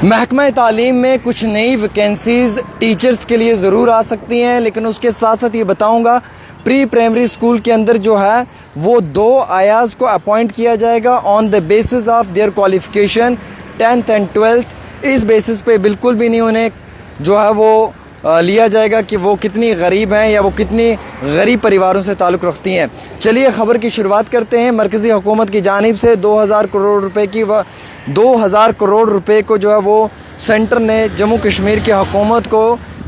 महकमा तालीम में कुछ नई वैकेंसीज़ टीचर्स के लिए ज़रूर आ सकती हैं, लेकिन उसके साथ साथ ये बताऊंगा प्री प्राइमरी स्कूल के अंदर जो है वो 2 आयाज़ को अपॉइंट किया जाएगा on the basis of their qualification 10th and 12th। इस बेसिस पे बिल्कुल भी नहीं उन्हें जो है वो लिया जाएगा कि वो कितनी गरीब हैं या वो कितनी गरीब परिवारों से ताल्लुक़ रखती हैं। चलिए ख़बर की शुरुआत करते हैं। मरकज़ी हुकूमत की जानिब से 2000 करोड़ रुपए की 2000 करोड़ रुपए को जो है वो सेंटर ने जम्मू कश्मीर की हुकूमत को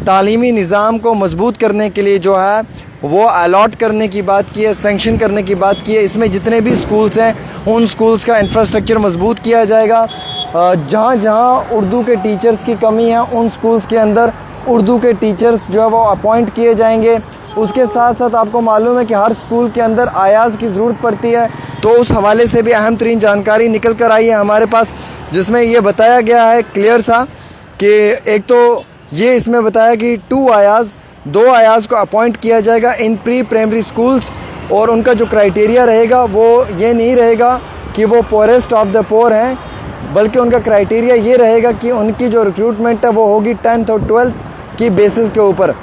तालीमी निज़ाम को मजबूत करने के लिए जो है वो अलॉट करने की बात की है, सेंक्शन करने की बात की है। इसमें जितने भी स्कूल्स हैं उन स्कूल्स का इंफ्रास्ट्रक्चर मजबूत किया जाएगा। जहाँ जहाँ उर्दू के टीचर्स की कमी है उन स्कूल्स के अंदर उर्दू के टीचर्स जो है वो अपॉइंट किए जाएंगे। उसके साथ साथ आपको मालूम है कि हर स्कूल के अंदर आयाज़ की ज़रूरत पड़ती है, तो उस हवाले से भी अहम तरीन जानकारी निकल कर आई है हमारे पास, जिसमें ये बताया गया है क्लियर सा कि एक तो ये इसमें बताया कि 2 आयाज़ को अपॉइंट किया जाएगा इन प्री प्राइमरी स्कूल्स। और उनका जो क्राइटेरिया रहेगा वो ये नहीं रहेगा कि वो पोरेस्ट ऑफ द पोर हैं, बल्कि उनका क्राइटेरिया ये रहेगा कि उनकी जो रिक्रूटमेंट है वो होगी 10th और 12th की बेसिस के ऊपर।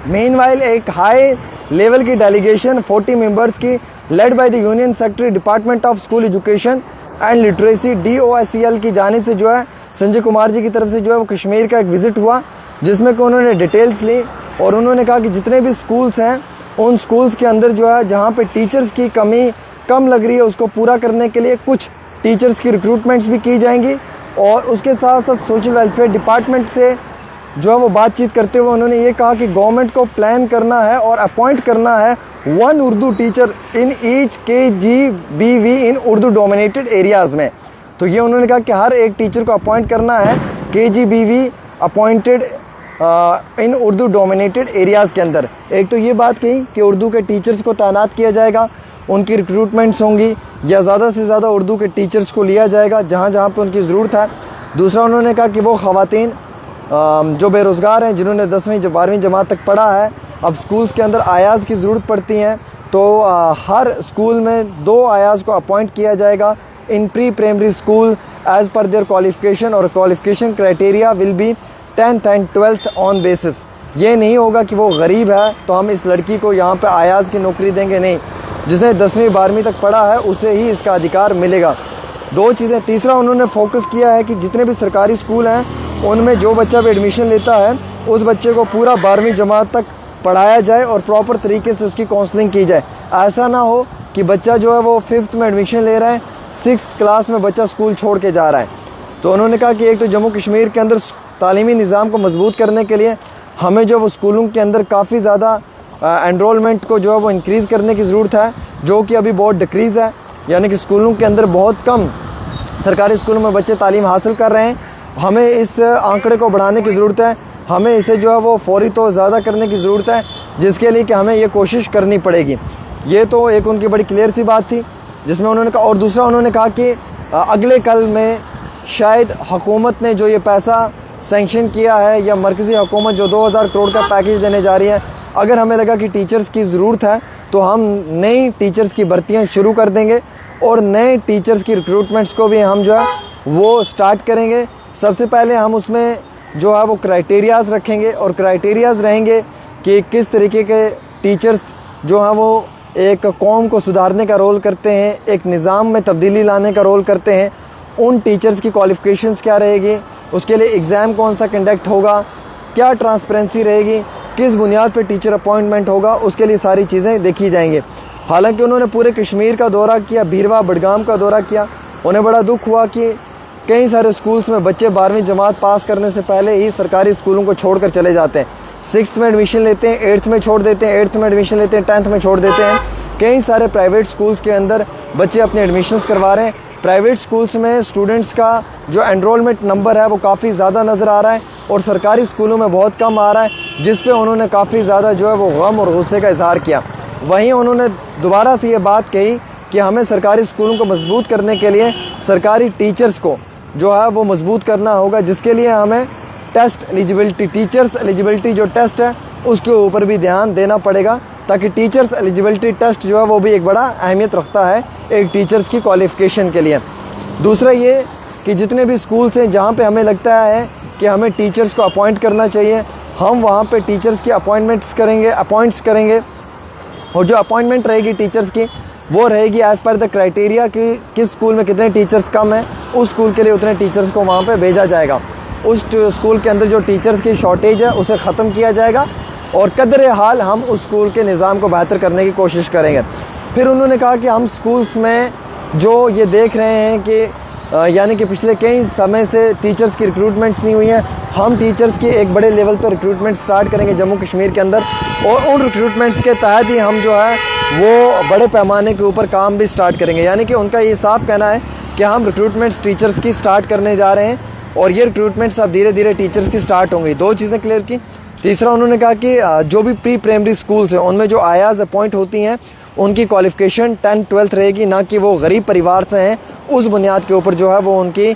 मीनवाइल एक हाई लेवल की डेलीगेशन 40 मेंबर्स की led by the union secretary department of school education and literacy DOSCL की जानिब से जो है संजय कुमार जी की तरफ से जो है वो कश्मीर का एक विज़िट हुआ, जिसमें कि उन्होंने डिटेल्स ली और उन्होंने कहा कि जितने भी स्कूल्स हैं उन स्कूल्स के अंदर जो है जहाँ पे टीचर्स की कमी कम लग रही है उसको पूरा करने के लिए कुछ टीचर्स की रिक्रूटमेंट्स भी की जाएंगी। और उसके साथ साथ सोशल वेलफेयर डिपार्टमेंट से जो है वो बातचीत करते हुए उन्होंने ये कहा कि गवर्नमेंट को प्लान करना है और अपॉइंट करना है 1 Urdu teacher in each KGBV in Urdu dominated areas में। तो ये उन्होंने कहा कि हर एक टीचर को अपॉइंट करना है KGBV appointed in Urdu dominated areas के अंदर। एक तो ये बात कही कि उर्दू के टीचर्स को तैनात किया जाएगा, उनकी रिक्रूटमेंट्स होंगी या ज़्यादा से ज़्यादा उर्दू के टीचर्स को लिया जाएगा जहाँ जहाँ पे उनकी ज़रूरत है। दूसरा उन्होंने कहा कि वो ख़वातीन जो बेरोज़गार हैं जिन्होंने 10वीं 12वीं जमात तक पढ़ा है, अब स्कूल्स के अंदर आयाज़ की ज़रूरत पड़ती हैं, तो हर स्कूल में 2 आयाज़ को अपॉइंट किया जाएगा in pre primary school as per their qualification. और qualification criteria will be 10th and 12th on basis. ये नहीं होगा कि वो गरीब है तो हम इस लड़की को यहाँ पे आयाज़ की नौकरी देंगे, नहीं, जिसने 10वीं 12वीं तक पढ़ा है उसे ही इसका अधिकार मिलेगा। 2 चीज़ें। तीसरा उन्होंने फोकस किया है कि जितने भी सरकारी स्कूल हैं उनमें जो बच्चा भी एडमिशन लेता है उस बच्चे को पूरा 12वीं जमात तक पढ़ाया जाए और प्रॉपर तरीके से उसकी काउंसलिंग की जाए। ऐसा ना हो कि बच्चा जो है वो 5th में एडमिशन ले रहा है, 6th क्लास में बच्चा स्कूल छोड़ के जा रहा है। तो उन्होंने कहा कि एक तो जम्मू कश्मीर के अंदर तालीमी निज़ाम को मजबूत करने के लिए हमें जो वो स्कूलों के अंदर काफ़ी ज़्यादा एनरोलमेंट को जो है वो इंक्रीज़ करने की ज़रूरत है, जो कि अभी बहुत डिक्रीज़ है, यानी कि स्कूलों के अंदर बहुत कम सरकारी स्कूलों में बच्चे तालीम हासिल कर रहे हैं। हमें इस आंकड़े को बढ़ाने की ज़रूरत है, हमें इसे जो है वो फौरी तो ज़्यादा करने की ज़रूरत है, जिसके लिए कि हमें ये कोशिश करनी पड़ेगी। ये तो एक उनकी बड़ी क्लियर सी बात थी जिसमें उन्होंने कहा। और दूसरा उन्होंने कहा कि अगले कल में शायद हुकूमत ने जो ये पैसा सेंक्शन किया है या मरकज़ी हुकूमत जो 2000 करोड़ का पैकेज देने जा रही है, अगर हमें लगा कि टीचर्स की ज़रूरत है तो हम नई टीचर्स की भर्तियाँ शुरू कर देंगे और नए टीचर्स की रिक्रूटमेंट्स को भी हम जो है वो स्टार्ट करेंगे। सबसे पहले हम उसमें जो है वो क्राइटेरियाज़ रखेंगे और क्राइटेरियाज़ रहेंगे कि किस तरीके के टीचर्स जो हैं वो एक कौम को सुधारने का रोल करते हैं, एक निज़ाम में तब्दीली लाने का रोल करते हैं। उन टीचर्स की क्वालिफ़िकेशंस क्या रहेगी, उसके लिए एग्ज़ाम कौन सा कंडक्ट होगा, क्या ट्रांसपेरेंसी रहेगी, किस बुनियाद पर टीचर अपॉइंटमेंट होगा, उसके लिए सारी चीज़ें देखी जाएंगी। हालांकि उन्होंने पूरे कश्मीर का दौरा किया, भीरवा बडगाम का दौरा किया। उन्हें बड़ा दुख हुआ कि कई सारे स्कूल्स में बच्चे 12वीं जमात पास करने से पहले ही सरकारी स्कूलों को छोड़कर चले जाते हैं। 6th में एडमिशन लेते हैं, 8th में छोड़ देते हैं, 8th में एडमिशन लेते हैं, 10th में छोड़ देते हैं। कई सारे प्राइवेट स्कूल्स के अंदर बच्चे अपने एडमिशन्स करवा रहे हैं। प्राइवेट स्कूल्स में स्टूडेंट्स का जो एनरोलमेंट नंबर है वो काफ़ी ज़्यादा नज़र आ रहा है और सरकारी स्कूलों में बहुत कम आ रहा है, जिस पे उन्होंने काफ़ी ज़्यादा जो है वो गम और गुस्से का इज़हार किया। वहीं उन्होंने दोबारा से ये बात कही कि हमें सरकारी स्कूलों को मजबूत करने के लिए सरकारी टीचर्स को जो है वो मजबूत करना होगा, जिसके लिए हमें टेस्ट एलिजिबिलिटी, टीचर्स एलिजिबिलिटी जो टेस्ट है उसके ऊपर भी ध्यान देना पड़ेगा, ताकि टीचर्स एलिजिबिलिटी टेस्ट जो है वो भी एक बड़ा अहमियत रखता है एक टीचर्स की क्वालिफ़िकेशन के लिए। दूसरा ये कि जितने भी स्कूल्स हैं जहाँ पे हमें लगता है कि हमें टीचर्स को अपॉइंट करना चाहिए, हम वहाँ पे टीचर्स की अपॉइंट्स करेंगे। और जो अपॉइंटमेंट रहेगी टीचर्स की वो रहेगी एज़ पर द क्राइटेरिया कि किस स्कूल में कितने टीचर्स कम हैं, उस स्कूल के लिए उतने टीचर्स को वहाँ पे भेजा जाएगा। उस स्कूल के अंदर जो टीचर्स की शॉर्टेज है उसे ख़त्म किया जाएगा और कदर हाल हम उस स्कूल के निज़ाम को बेहतर करने की कोशिश करेंगे। फिर उन्होंने कहा कि हम स्कूल्स में जो ये देख रहे हैं कि यानी कि पिछले कई समय से टीचर्स की रिक्रूटमेंट्स नहीं हुई हैं, हम टीचर्स की एक बड़े लेवल पर रिक्रूटमेंट स्टार्ट करेंगे जम्मू कश्मीर के अंदर, और उन रिक्रूटमेंट्स के तहत ही हम जो है वो बड़े पैमाने के ऊपर काम भी स्टार्ट करेंगे। यानी कि उनका ये साफ कहना है कि हम रिक्रूटमेंट्स टीचर्स की स्टार्ट करने जा रहे हैं और ये रिक्रूटमेंट्स अब धीरे धीरे टीचर्स की स्टार्ट होंगी। 2 चीज़ें क्लियर की। तीसरा उन्होंने कहा कि जो भी प्री प्राइमरी स्कूल्स हैं उनमें जो आयाज़ अपॉइंट होती हैं उनकी क्वालिफ़िकेशन 10th-12th रहेगी, ना कि वो गरीब परिवार से हैं उस बुनियाद के ऊपर जो है वो उनकी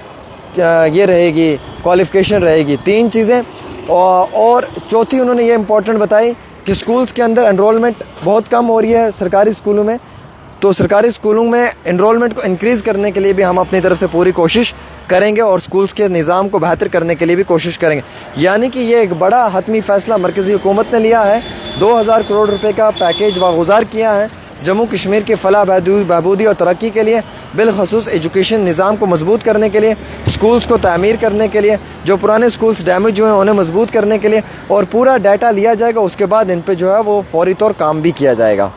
ये रहेगी क्वालिफ़िकेशन रहेगी। 3 चीज़ें। और चौथी उन्होंने ये इम्पोर्टेंट बताई कि स्कूल्स के अंदर एनरोलमेंट बहुत कम हो रही है सरकारी स्कूलों में, तो सरकारी स्कूलों में एनरोलमेंट को इंक्रीज़ करने के लिए भी हम अपनी तरफ से पूरी कोशिश करेंगे और स्कूल्स के निज़ाम को बेहतर करने के लिए भी कोशिश करेंगे। यानी कि ये एक बड़ा हतमी फ़ैसला मरकज़ी हुकूमत ने लिया है। 2000 करोड़ रुपए का पैकेज वागुज़ार किया है जम्मू कश्मीर के फ़लाह बहबूदी और तरक्की के लिए, बिलखसूस एजुकेशन निज़ाम को मजबूत करने के लिए, स्कूल्स को तामीर करने के लिए, जो पुराने स्कूल्स डैमेज हुए हैं उन्हें मजबूत करने के लिए, और पूरा डाटा लिया जाएगा। उसके बाद इन पर जो है वो फौरी तौर काम भी किया जाएगा।